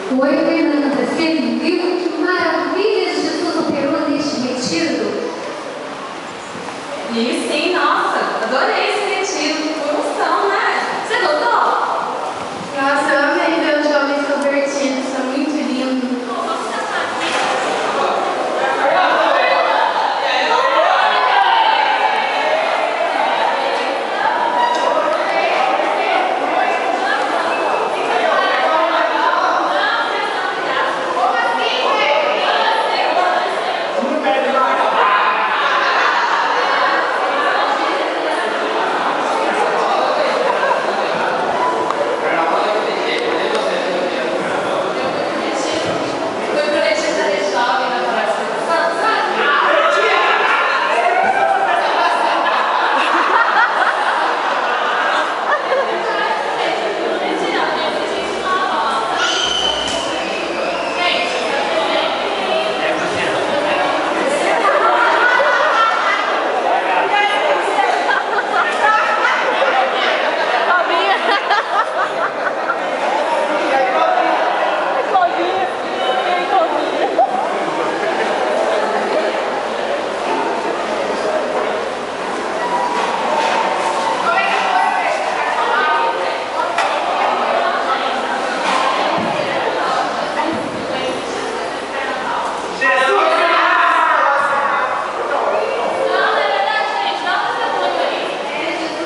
Oi, Fernanda. Você viu que maravilhas Jesus operou neste retiro? E sim, nossa, adorei esse retiro. Por unção, né? Você gostou? Nossa, eu amei ver os jovens convertidos, são muito lindos.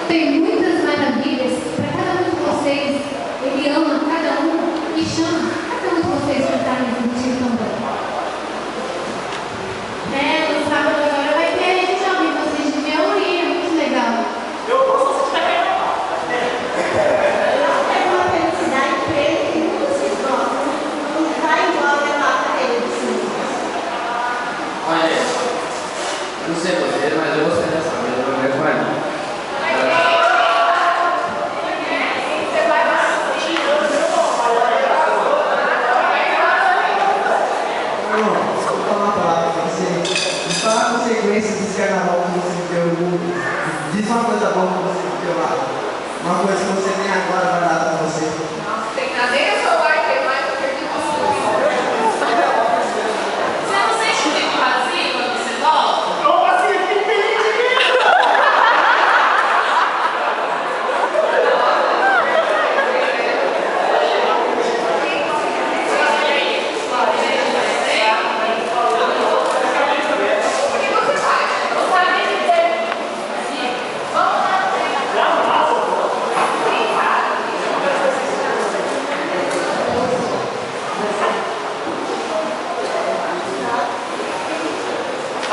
Tem muitas maravilhas para cada um de vocês. Ele ama cada um e chama cada um de vocês para estar nesse retiro também. No sábado agora vai ter gente jovem, vocês deviam ir, é muito legal. É uma felicidade para ele que vocês gostam. Não vai embora lá para eles. Olha, eu não sei você, mas eu gostei dessa vez, eu vou ver com ela. Só vou falar uma palavra pra você. Fala a consequência desse carnaval que você viveu no mundo. Diz uma coisa boa que você viveu lá. Uma coisa que você tem agora guardada pra você. Nossa, tem nada nem o celular, tem mais, eu perdi tudo. Você não sente que fica vazio quando você volta?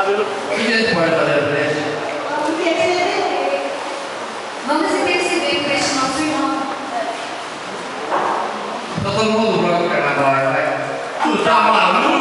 O que eles podem fazer pra gente? Vamos receber. Vamos interceder por este nosso irmão. Tá todo mundo pronto pro carnaval, vai? Tu tá maluco?